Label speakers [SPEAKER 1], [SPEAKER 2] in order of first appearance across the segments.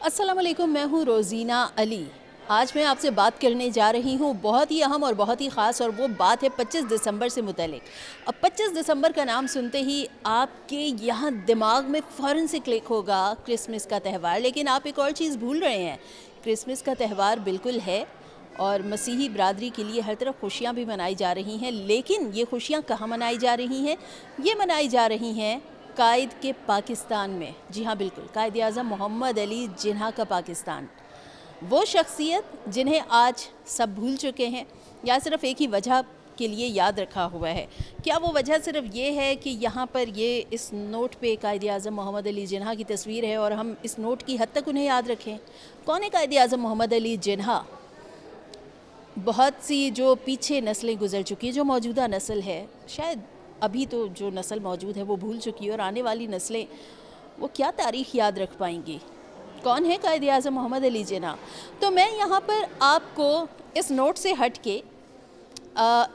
[SPEAKER 1] अस्सलाम वालेकुम, मैं हूँ रोज़ीना अली। आज मैं आपसे बात करने जा रही हूँ बहुत ही अहम और बहुत ही ख़ास, और वो बात है 25 दिसंबर से मुतल्लिक। अब 25 दिसंबर का नाम सुनते ही आपके यहाँ दिमाग में फ़ौरन से क्लिक होगा क्रिसमस का त्यौहार, लेकिन आप एक और चीज़ भूल रहे हैं। क्रिसमस का त्यौहार बिल्कुल है और मसीही बरादरी के लिए हर तरफ खुशियाँ भी मनाई जा रही हैं, लेकिन ये खुशियाँ कहाँ मनाई जा रही हैं? ये मनाई जा रही हैं कायद के पाकिस्तान में। जी हाँ, बिल्कुल, कायद आज़म मोहम्मद अली जिन्ना का पाकिस्तान। वो शख्सियत जिन्हें आज सब भूल चुके हैं, या सिर्फ़ एक ही वजह के लिए याद रखा हुआ है। क्या वो वजह सिर्फ़ ये है कि यहाँ पर ये इस नोट पे कायद आज़म मोहम्मद अली जिन्ना की तस्वीर है और हम इस नोट की हद तक उन्हें याद रखें? कौन है कायद आज़म मोहम्मद अली जिन्ना? बहुत सी जो पीछे नस्लें गुज़र चुकी हैं, जो मौजूदा नस्ल है, शायद अभी तो जो नस्ल मौजूद है वो भूल चुकी है, और आने वाली नस्लें वो क्या तारीख़ याद रख पाएंगी? कौन है कायद आज़म मोहम्मद अली जिन्ना? तो मैं यहाँ पर आपको इस नोट से हट के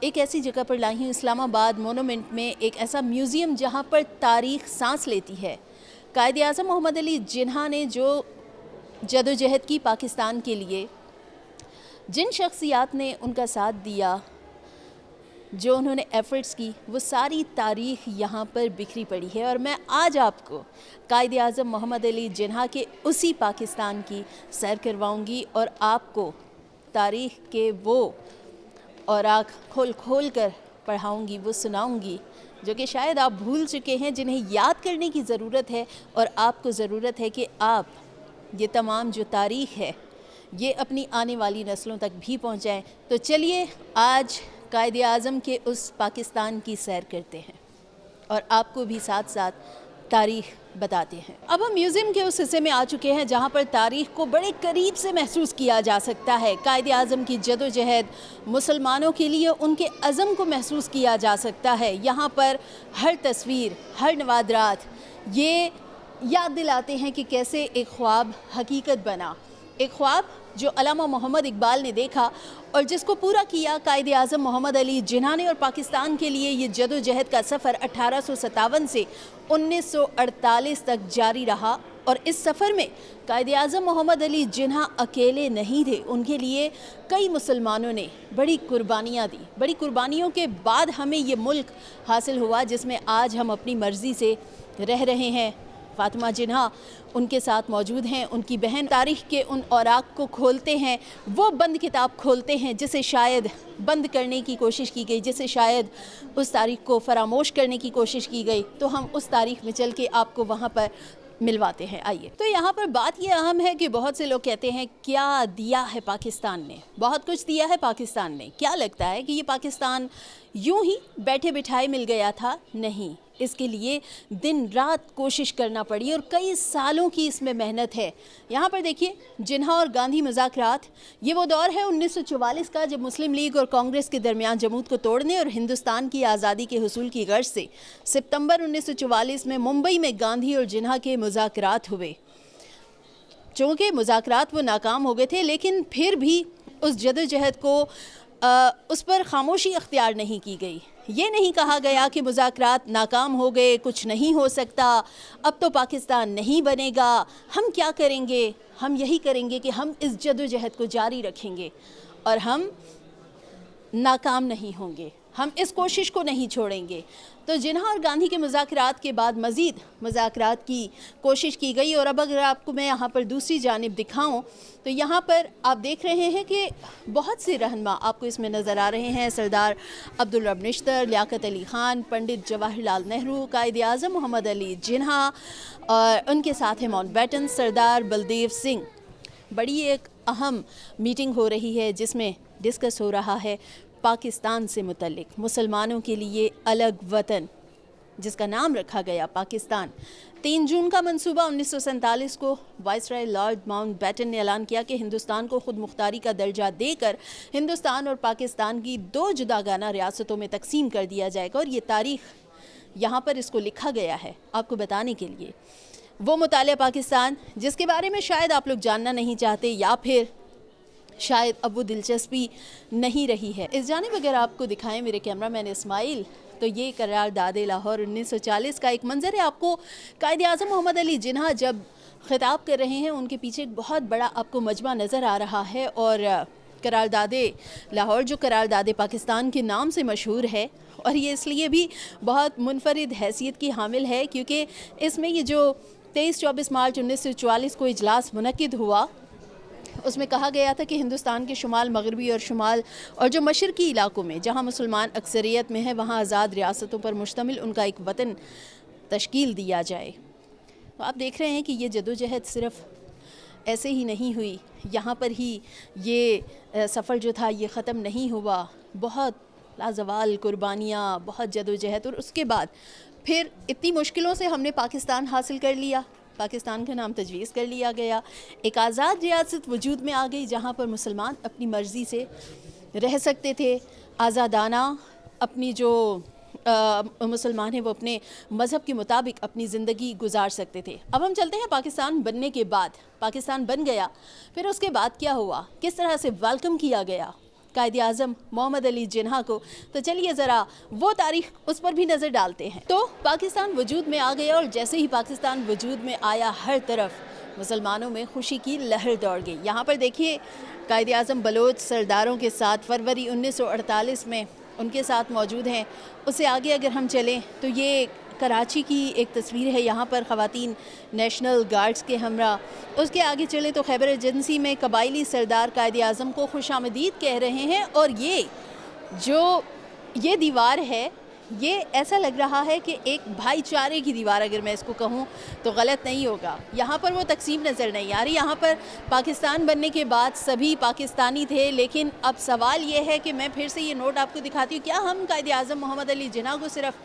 [SPEAKER 1] एक ऐसी जगह पर लाई हूँ, इस्लामाबाद मोनूमेंट में एक ऐसा म्यूज़ियम जहाँ पर तारीख़ सांस लेती है। कायद आज़म मोहम्मद अली जिन्ना ने जो जदोजहद की पाकिस्तान के लिए, जिन शख्सियात ने उनका साथ दिया, जो उन्होंने एफ़र्ट्स की, वो सारी तारीख़ यहाँ पर बिखरी पड़ी है। और मैं आज आपको कायद आज़म मोहम्मद अली जिन्ना के उसी पाकिस्तान की सैर करवाऊँगी और आपको तारीख़ के वो औराक खोल खोल कर पढ़ाऊँगी, वो सुनाऊँगी जो कि शायद आप भूल चुके हैं, जिन्हें याद करने की ज़रूरत है। और आपको ज़रूरत है कि आप ये तमाम जो तारीख़ है ये अपनी आने वाली नस्लों तक भी पहुँचाएँ। तो चलिए आज कायद आज़म के उस पाकिस्तान की सैर करते हैं और आपको भी साथ साथ तारीख़ बताते हैं। अब हम म्यूज़ियम के उस हिस्से में आ चुके हैं जहाँ पर तारीख़ को बड़े करीब से महसूस किया जा सकता है। कायद आज़म की जदोजहद, मुसलमानों के लिए उनके अज़म को महसूस किया जा सकता है। यहाँ पर हर तस्वीर, हर नवादरात ये याद दिलाते हैं कि कैसे एक ख्वाब हकीकत बना, एक ख्वाब जो अल्लामा मोहम्मद इकबाल ने देखा और जिसको पूरा किया कायद आज़म मोहम्मद अली जिन्ना ने। और पाकिस्तान के लिए ये जदोजहद का सफ़र 1857 से 1948 तक जारी रहा। और इस सफ़र में कायद आज़म मोहम्मद अली जिन्ना अकेले नहीं थे, उनके लिए कई मुसलमानों ने बड़ी कुर्बानियाँ दी। बड़ी कुर्बानियों के बाद हमें ये मुल्क हासिल हुआ जिसमें आज हम अपनी मर्ज़ी से रह रहे हैं। फ़ातिमा जिन्ना उनके साथ मौजूद हैं, उनकी बहन। तारीख़ के उन औराक को खोलते हैं, वो बंद किताब खोलते हैं जिसे शायद बंद करने की कोशिश की गई, जिसे शायद उस तारीख़ को फरामोश करने की कोशिश की गई। तो हम उस तारीख़ में चल के आपको वहाँ पर मिलवाते हैं। आइए। तो यहाँ पर बात ये अहम है कि बहुत से लोग कहते हैं क्या दिया है पाकिस्तान ने? बहुत कुछ दिया है पाकिस्तान ने। क्या लगता है कि ये पाकिस्तान यूं ही बैठे बिठाए मिल गया था? नहीं, इसके लिए दिन रात कोशिश करना पड़ी और कई सालों की इसमें मेहनत है। यहाँ पर देखिए, जिन्ना और गांधी मुज़ाकरात, ये वो दौर है 1944 का जब मुस्लिम लीग और कांग्रेस के दरमियान जमूत को तोड़ने और हिंदुस्तान की आज़ादी के हुसूल की गर्ज से सितंबर 1944 में मुंबई में गांधी और जिन्ना के मुज़ाकरात हुए। चूँकि मुज़ाकरात वो नाकाम हो गए थे, लेकिन फिर भी उस जदोजहद को उस पर खामोशी अख्तियार नहीं की गई। ये नहीं कहा गया कि मुज़ाकरात नाकाम हो गए, कुछ नहीं हो सकता, अब तो पाकिस्तान नहीं बनेगा, हम क्या करेंगे? हम यही करेंगे कि हम इस जदोजहद को जारी रखेंगे और हम नाकाम नहीं होंगे, हम इस कोशिश को नहीं छोड़ेंगे। तो जिन्ना और गांधी के मुज़ाकरात के बाद मज़ीद मुज़ाकरात की कोशिश की गई। और अब अगर आपको मैं यहाँ पर दूसरी जानिब दिखाऊं तो यहाँ पर आप देख रहे हैं कि बहुत से रहनुमा आपको इसमें नज़र आ रहे हैं। सरदार अब्दुल रब निश्तर, लियाकत अली ख़ान, पंडित जवाहरलाल नेहरू, कायद आज़म मोहम्मद अली जिन्ना और उनके साथ हैं माउंटबेटन सरदार बलदेव सिंह। बड़ी एक अहम मीटिंग हो रही है जिसमें डिस्कस हो रहा है पाकिस्तान से मुतल्लिक, मुसलमानों के लिए अलग वतन जिसका नाम रखा गया पाकिस्तान। 3 जून का मंसूबा 1947 को वाइसराय लॉर्ड माउंटबेटन ने ऐलान किया कि हिंदुस्तान को खुद मुख्तारी का दर्जा देकर हिंदुस्तान और पाकिस्तान की 2 जुदागाना रियासतों में तकसीम कर दिया जाएगा। और ये तारीख़ यहाँ पर इसको लिखा गया है आपको बताने के लिए। वो मुतालिया पाकिस्तान जिसके बारे में शायद आप लोग जानना नहीं चाहते, या फिर शायद अब वो दिलचस्पी नहीं रही है। इस जानिब अगर आपको दिखाएं मेरे कैमरामैन इस्माइल, तो ये करारदाद लाहौर 1940 का एक मंजर है। आपको कायद आज़म मोहम्मद अली जिन्ना जब خطاب کر رہے ہیں ان کے پیچھے ایک بہت بڑا آپ کو مجمع نظر آ رہا ہے، اور قرارداد لاہور جو قرارداد پاکستان کے نام سے مشہور ہے، اور یہ اس لیے بھی بہت منفرد حیثیت کی حامل ہے کیونکہ اس میں یہ جو 23-24 مارچ 1944 کو اجلاس منعقد ہوا، اس میں کہا گیا تھا کہ ہندوستان کے شمال مغربی اور جو مشرقی علاقوں میں جہاں مسلمان اکثریت میں ہیں وہاں آزاد ریاستوں پر مشتمل ان کا ایک وطن تشکیل دیا جائے۔ تو آپ دیکھ رہے ہیں کہ یہ جدوجہد صرف ایسے ہی نہیں ہوئی، یہاں پر ہی یہ سفر جو تھا یہ ختم نہیں ہوا، بہت لازوال قربانیاں، بہت جدوجہد، اور اس کے بعد پھر اتنی مشکلوں سے ہم نے پاکستان حاصل کر لیا، پاکستان کا نام تجویز کر لیا گیا، ایک آزاد ریاست وجود میں آ گئی جہاں پر مسلمان اپنی مرضی سے رہ سکتے تھے، آزادانہ اپنی جو مسلمان ہیں وہ اپنے مذہب کے مطابق اپنی زندگی گزار سکتے تھے۔ اب ہم چلتے ہیں پاکستان بننے کے بعد، پاکستان بن گیا، پھر اس کے بعد کیا ہوا، کس طرح سے ویلکم کیا گیا قائد اعظم محمد علی جناح کو۔ تو چلیے ذرا وہ تاریخ اس پر بھی نظر ڈالتے ہیں۔ تو پاکستان وجود میں آ گیا، اور جیسے ہی پاکستان وجود میں آیا ہر طرف مسلمانوں میں خوشی کی لہر دوڑ گئی۔ یہاں پر دیکھیے قائد اعظم بلوچ سرداروں کے ساتھ فروری 1948 میں ان کے ساتھ موجود ہیں۔ اس سے آگے اگر ہم چلیں تو یہ کراچی کی ایک تصویر ہے، یہاں پر خواتین نیشنل گارڈز کے ہمراہ۔ اس کے آگے چلیں تو خیبر ایجنسی میں قبائلی سردار قائد اعظم کو خوش آمدید کہہ رہے ہیں، اور یہ دیوار ہے، یہ ایسا لگ رہا ہے کہ ایک بھائی چارے کی دیوار، اگر میں اس کو کہوں تو غلط نہیں ہوگا۔ یہاں پر وہ تقسیم نظر نہیں آ رہی، یہاں پر پاکستان بننے کے بعد سبھی پاکستانی تھے، لیکن اب سوال یہ ہے کہ میں پھر سے یہ نوٹ آپ کو دکھاتی ہوں، کیا ہم قائد اعظم محمد علی جناح کو صرف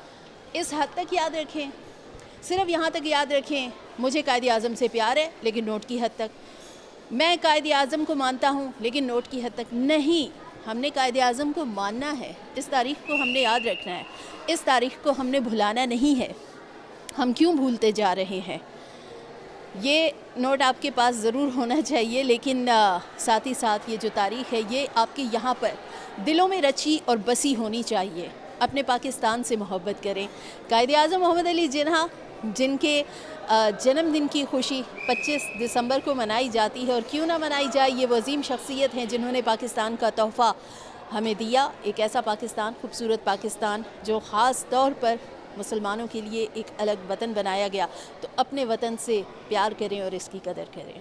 [SPEAKER 1] اس حد تک یاد رکھیں، صرف یہاں تک یاد رکھیں مجھے قائد اعظم سے پیار ہے لیکن نوٹ کی حد تک، میں قائد اعظم کو مانتا ہوں لیکن نوٹ کی حد تک نہیں؟ ہم نے قائد اعظم کو ماننا ہے، اس تاریخ کو ہم نے یاد رکھنا ہے، اس تاریخ کو ہم نے بھلانا نہیں ہے۔ ہم کیوں بھولتے جا رہے ہیں؟ یہ نوٹ آپ کے پاس ضرور ہونا چاہیے، لیکن ساتھ ہی ساتھ یہ جو تاریخ ہے یہ آپ کے یہاں پر دلوں میں رچی اور بسی ہونی چاہیے۔ اپنے پاکستان سے محبت کریں۔ قائد اعظم محمد علی جناح جن کے جنم دن کی خوشی 25 دسمبر کو منائی جاتی ہے، اور کیوں نہ منائی جائے، یہ وہ عظیم شخصیت ہیں جنہوں نے پاکستان کا تحفہ ہمیں دیا، ایک ایسا پاکستان، خوبصورت پاکستان جو خاص طور پر مسلمانوں کے لیے ایک الگ وطن بنایا گیا۔ تو اپنے وطن سے پیار کریں اور اس کی قدر کریں۔